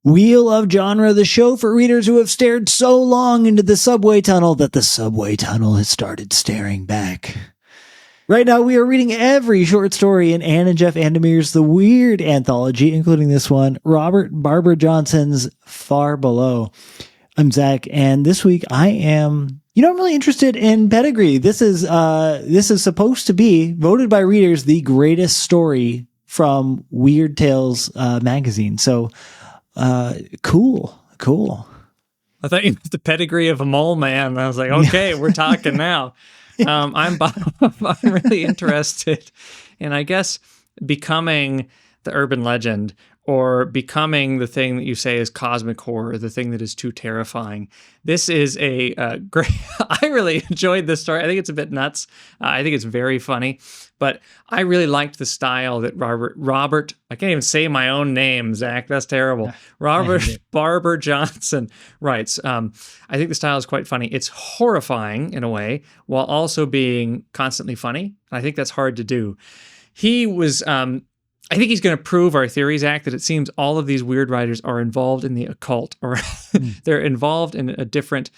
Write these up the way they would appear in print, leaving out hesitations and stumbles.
Wheel of Genre, the show for readers who have stared so long into the subway tunnel that the subway tunnel has started staring back. Right now, we are reading every short story in Ann and Jeff VanderMeer's The Weird Anthology, including this one, Robert Barbour Johnson's Far Below. I'm Zach, and this week I am, I'm really interested in pedigree. This is supposed to be, voted by readers, the greatest story from Weird Tales magazine. So, cool. I thought you meant the pedigree of a mole man. I was like, okay, we're talking now. I'm really interested in, I guess, becoming the urban legend or becoming the thing that you say is cosmic horror, the thing that is too terrifying. This is a great, I really enjoyed this story. I think it's a bit nuts. I think it's very funny, but I really liked the style that Robert, I can't even say my own name, Zach, that's terrible. Robert Barbour Johnson writes. I think the style is quite funny. It's horrifying in a way, while also being constantly funny. I think that's hard to do. He was, I think he's going to prove our theory, Zach, that it seems all of these weird writers are involved in the occult, or they're involved in a different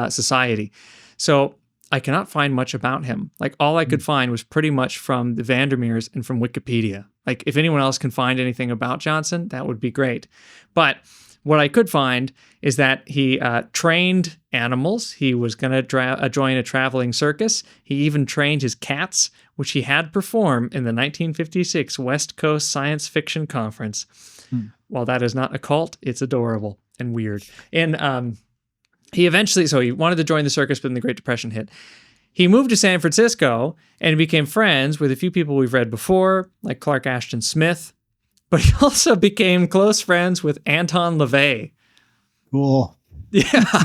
society. So I cannot find much about him. Like, all I could find was pretty much from the VanderMeers and from Wikipedia. Like, if anyone else can find anything about Johnson, that would be great. But what I could find is that he trained animals. He was going to join a traveling circus. He even trained his cats, which he had perform in the 1956 West Coast Science Fiction Conference. While that is not a cult, it's adorable and weird. And he wanted to join the circus, but then the Great Depression hit. He moved to San Francisco and became friends with a few people we've read before, like Clark Ashton Smith. But he also became close friends with Anton LaVey. Cool. Yeah.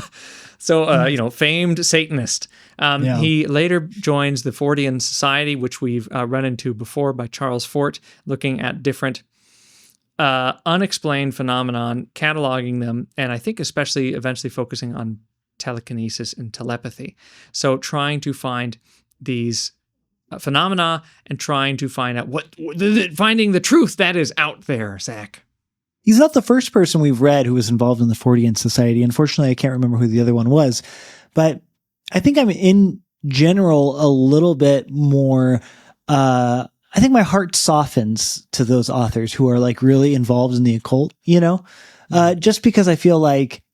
So, famed Satanist. He later joins the Fortean Society, which we've run into before, by Charles Fort, looking at different unexplained phenomenon, cataloging them, and I think especially eventually focusing on telekinesis and telepathy. So trying to find these phenomena and trying to find out finding the truth that is out there, Zach. He's not the first person we've read who was involved in the Fortean Society. Unfortunately, I can't remember who the other one was, but I think I'm in general a little bit more, I think my heart softens to those authors who are like really involved in the occult, just because I feel like,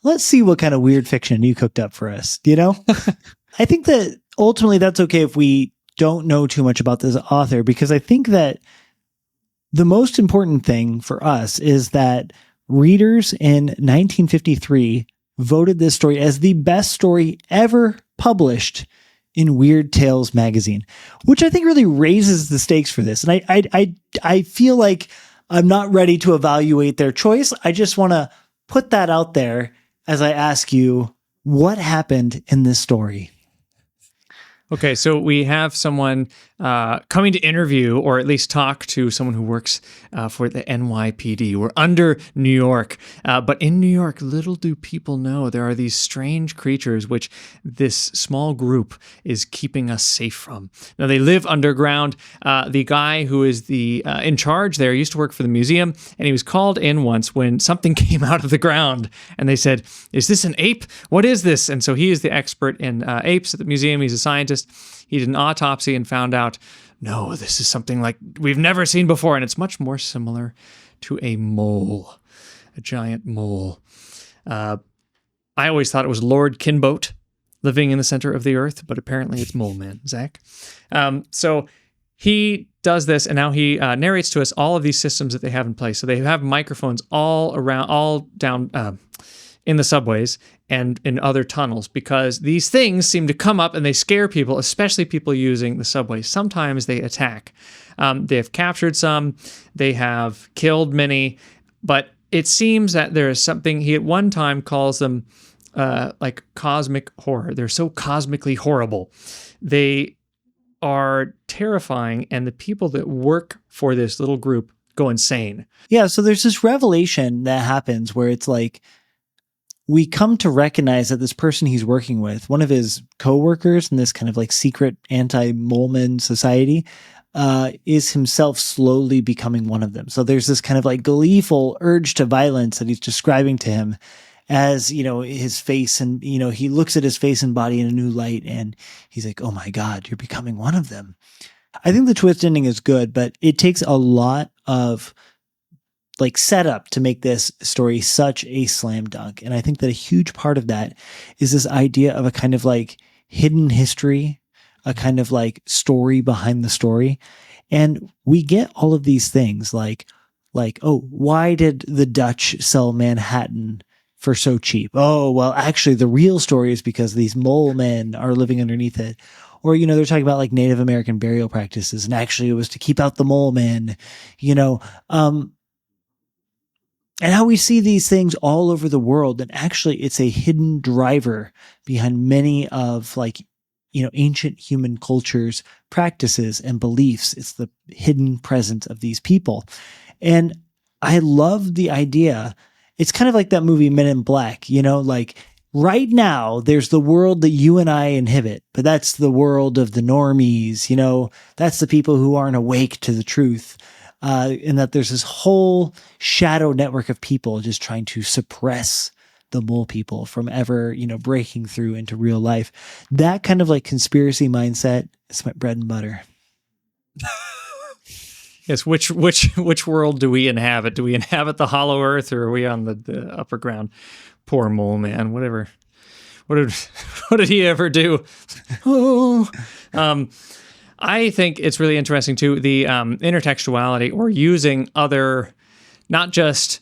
let's see what kind of weird fiction you cooked up for us, I think that ultimately that's okay if we don't know too much about this author, because I think that the most important thing for us is that readers in 1953 voted this story as the best story ever published in Weird Tales magazine, which I think really raises the stakes for this. And I feel like I'm not ready to evaluate their choice. I just want to put that out there as I ask you, what happened in this story? Okay, so we have someone coming to interview, or at least talk to someone who works for the NYPD. We're under New York, but in New York, little do people know there are these strange creatures which this small group is keeping us safe from. Now, they live underground. The guy who is the in charge there used to work for the museum, and he was called in once when something came out of the ground, and they said, "Is this an ape? What is this?" And so he is the expert in apes at the museum. He's a scientist. He did an autopsy and found out, no, this is something like we've never seen before, and it's much more similar to a mole, a giant mole. I always thought it was Lord Kinboat living in the center of the earth, but apparently it's Mole Man, Zach. So he does this, and now he narrates to us all of these systems that they have in place. So they have microphones all around, all down in the subways and in other tunnels, because these things seem to come up and they scare people, especially people using the subways. Sometimes they attack. They have captured some, they have killed many, but it seems that there is something, he at one time calls them like cosmic horror. They're so cosmically horrible. They are terrifying, and the people that work for this little group go insane. Yeah, so there's this revelation that happens where it's like, we come to recognize that this person he's working with, one of his coworkers in this kind of like secret anti-Moleman society, is himself slowly becoming one of them. So there's this kind of like gleeful urge to violence that he's describing to him as, his face, and, he looks at his face and body in a new light, and he's like, oh my God, you're becoming one of them. I think the twist ending is good, but it takes a lot of like setup to make this story such a slam dunk. And I think that a huge part of that is this idea of a kind of like hidden history, a kind of like story behind the story. And we get all of these things like, oh, why did the Dutch sell Manhattan for so cheap? Oh, well, actually the real story is because these mole men are living underneath it. Or, they're talking about like Native American burial practices, and actually it was to keep out the mole men, and how we see these things all over the world. And actually it's a hidden driver behind many of like, ancient human cultures, practices, and beliefs. It's the hidden presence of these people. And I love the idea. It's kind of like that movie Men in Black, like right now there's the world that you and I inhabit, but that's the world of the normies, that's the people who aren't awake to the truth. And that there's this whole shadow network of people just trying to suppress the mole people from ever, breaking through into real life. That kind of like conspiracy mindset is my bread and butter. Yes, which world do we inhabit? Do we inhabit the hollow earth, or are we on the upper ground? Poor mole man, whatever. What did he ever do? Oh. I think it's really interesting too, the intertextuality, or using other, not just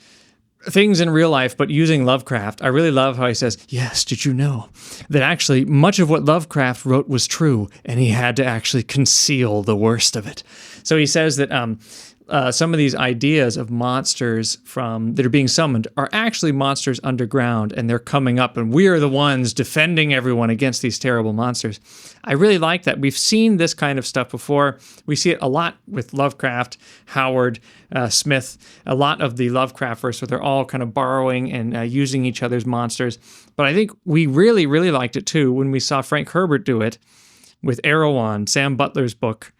things in real life, but using Lovecraft. I really love how he says, yes, did you know that actually much of what Lovecraft wrote was true, and he had to actually conceal the worst of it. So he says that some of these ideas of monsters that are being summoned are actually monsters underground, and they're coming up, and we are the ones defending everyone against these terrible monsters. I really like that. We've seen this kind of stuff before. We see it a lot with Lovecraft, Howard, Smith, a lot of the Lovecraft verse, where they're all kind of borrowing and using each other's monsters. But I think we really, really liked it too when we saw Frank Herbert do it with Erewhon, Sam Butler's book,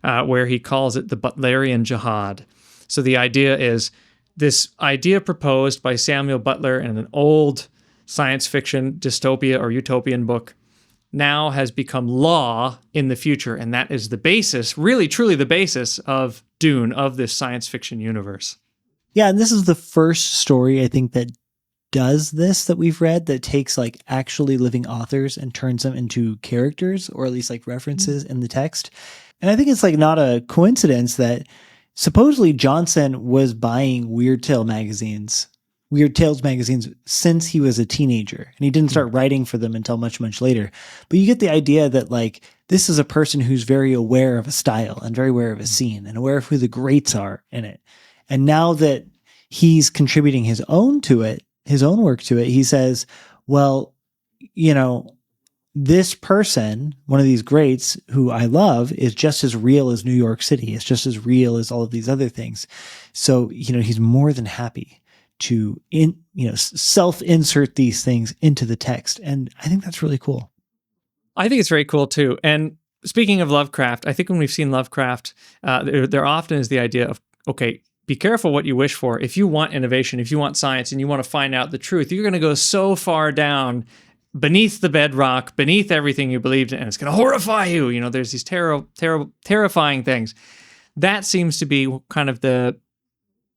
where he calls it the Butlerian Jihad. So the idea is this idea proposed by Samuel Butler in an old science fiction dystopia or utopian book now has become law in the future. And that is the basis, really truly the basis of Dune, of this science fiction universe. Yeah, and this is the first story I think that does this that we've read, that takes like actually living authors and turns them into characters, or at least like references in the text. And I think it's like not a coincidence that supposedly Johnson was buying Weird Tales magazines since he was a teenager, and he didn't start writing for them until much, much later. But you get the idea that like this is a person who's very aware of a style and very aware of a scene and aware of who the greats are in it. And now that he's contributing his own work to it, he says, well, this person, one of these greats who I love, is just as real as New York City. It's just as real as all of these other things. So, he's more than happy to self-insert these things into the text. And I think that's really cool. I think it's very cool too. And speaking of Lovecraft, I think when we've seen Lovecraft, there often is the idea of, okay, be careful what you wish for. If you want innovation, if you want science, and you want to find out the truth, you're going to go so far down beneath the bedrock, beneath everything you believed in, and it's going to horrify you. There's these terrifying things. That seems to be kind of the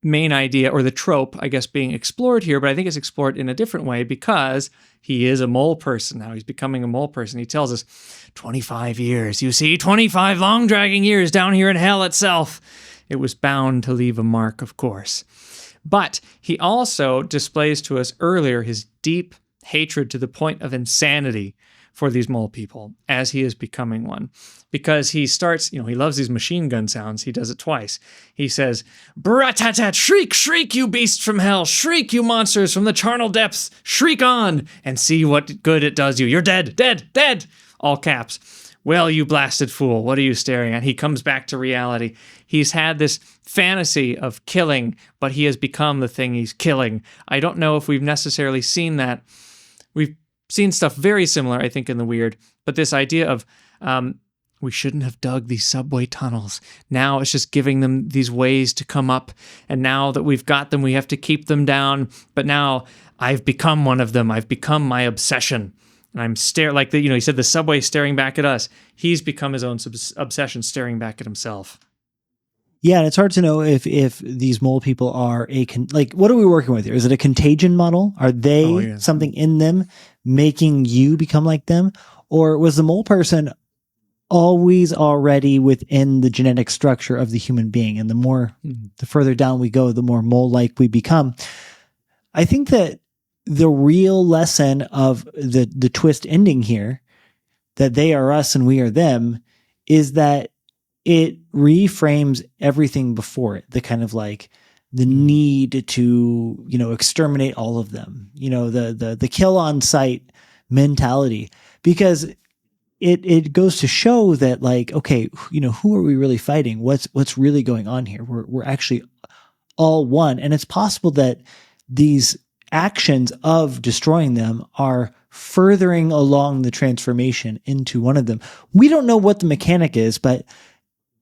main idea, or the trope, I guess, being explored here, but I think it's explored in a different way because he is a mole person now. He's becoming a mole person. He tells us 25 years, 25 long dragging years down here in hell itself. It was bound to leave a mark, of course. But he also displays to us earlier his deep hatred to the point of insanity for these mole people as he is becoming one. Because he starts, he loves these machine gun sounds. He does it twice. He says, "Brat-tat-tat, shriek, shriek, you beasts from hell. Shriek, you monsters from the charnel depths. Shriek on and see what good it does you. You're dead, dead, dead." All caps. "Well, you blasted fool, what are you staring at?" He comes back to reality. He's had this fantasy of killing, but he has become the thing he's killing. I don't know if we've necessarily seen that. We've seen stuff very similar, I think, in the Weird, but this idea of we shouldn't have dug these subway tunnels. Now it's just giving them these ways to come up. And now that we've got them, we have to keep them down. But now I've become one of them. I've become my obsession. And I'm like he said, the subway staring back at us. He's become his own obsession, staring back at himself. Yeah, and it's hard to know if these mole people are what are we working with here? Is it a contagion model? Are they something in them making you become like them? Or was the mole person always already within the genetic structure of the human being? And the further down we go, the more mole-like we become. I think that the real lesson of the twist ending here, that they are us and we are them, is that it reframes everything before it. The kind of like the need to, exterminate all of them, the kill on sight mentality, because it goes to show that like, okay, who are we really fighting? What's really going on here? We're actually all one. And it's possible that these actions of destroying them are furthering along the transformation into one of them. We don't know what the mechanic is, but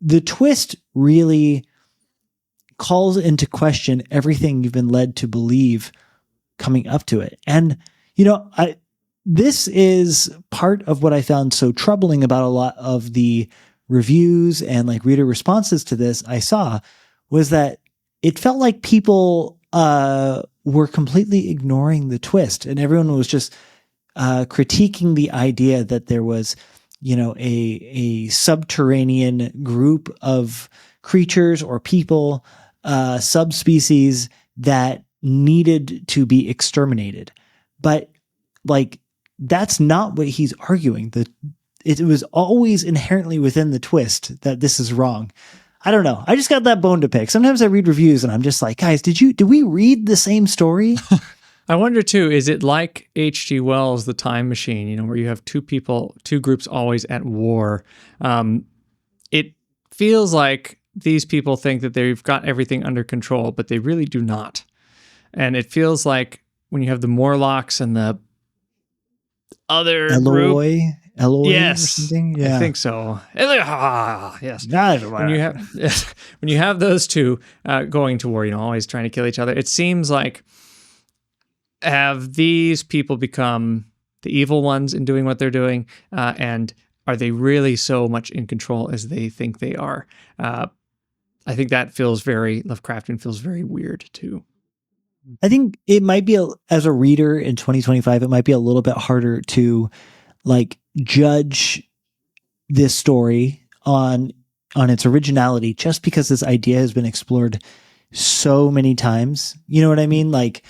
the twist really calls into question everything you've been led to believe coming up to it. And, this is part of what I found so troubling about a lot of the reviews and like reader responses to this I saw, was that it felt like people were completely ignoring the twist, and everyone was just critiquing the idea that there was, a subterranean group of creatures or people, subspecies that needed to be exterminated. But like, that's not what he's arguing. It was always inherently within the twist that this is wrong. I don't know. I just got that bone to pick. Sometimes I read reviews and I'm just like, guys, did we read the same story? I wonder too, is it like H.G. Wells' The Time Machine, where you have two groups always at war? It feels like these people think that they've got everything under control, but they really do not. And it feels like when you have the Morlocks and the other Eloy, yes, or something? Yeah. I think so. Yes. When you have those two going to war, always trying to kill each other, it seems like, have these people become the evil ones in doing what they're doing? And are they really so much in control as they think they are? I think that feels very Lovecraftian, feels very weird too. I think it might be, as a reader in 2025, it might be a little bit harder to like judge this story on its originality, just because this idea has been explored so many times. You know what I mean? Like,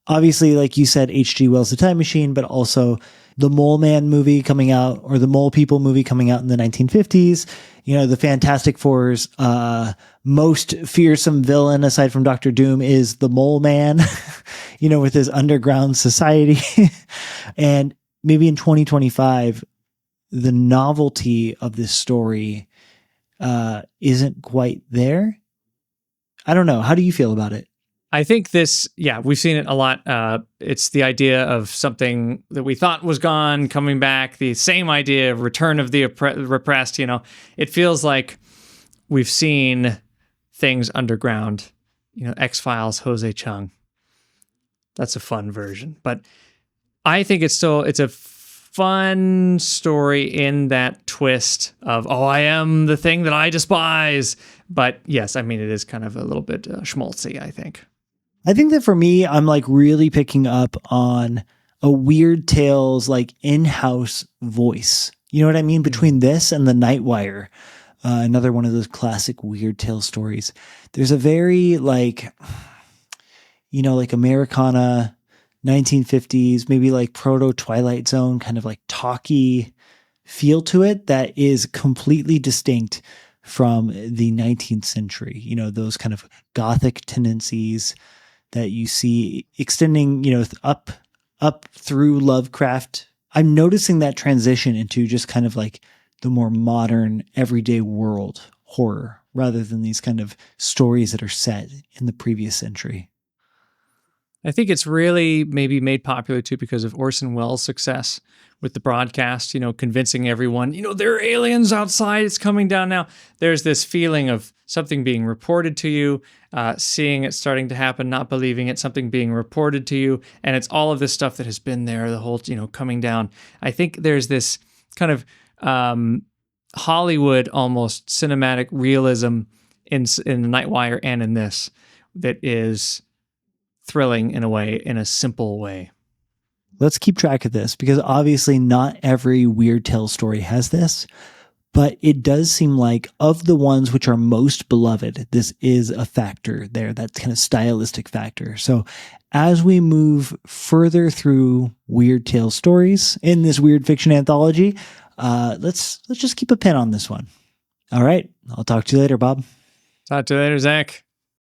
obviously, like you said, H.G. Wells' The Time Machine, but also the Mole Man movie coming out, or the Mole People movie coming out in the 1950s. The Fantastic Four's most fearsome villain, aside from Dr. Doom, is the Mole Man, with his underground society. And maybe in 2025, the novelty of this story isn't quite there. I don't know. How do you feel about it? I think we've seen it a lot. It's the idea of something that we thought was gone coming back, the same idea of return of the repressed. It feels like we've seen things underground, X-Files, Jose Chung. That's a fun version. But I think it's a fun story in that twist of, I am the thing that I despise. But yes, I mean, it is kind of a little bit schmaltzy, I think. I think that for me, I'm like really picking up on a Weird Tales like in-house voice. You know what I mean? Between this and the Nightwire, another one of those classic Weird Tales stories. There's a very like Americana 1950s, maybe like proto Twilight Zone kind of like talky feel to it that is completely distinct from the 19th century. Those kind of gothic tendencies that you see extending, up through Lovecraft. I'm noticing that transition into just kind of like the more modern everyday world horror, rather than these kind of stories that are set in the previous century. I think it's really maybe made popular too because of Orson Welles' success with the broadcast, convincing everyone, there are aliens outside, it's coming down now. There's this feeling of something being reported to you, seeing it starting to happen, not believing it, something being reported to you. And it's all of this stuff that has been there, the whole, coming down. I think there's this kind of Hollywood almost cinematic realism in The Nightwire and in this that is thrilling in a way, in a simple way. Let's keep track of this because obviously not every Weird Tales story has this, but it does seem like of the ones which are most beloved, this is a factor there, that kind of stylistic factor. So as we move further through Weird Tales stories in this weird fiction anthology, let's just keep a pin on this one. All right. I'll talk to you later, Bob. Talk to you later, Zach.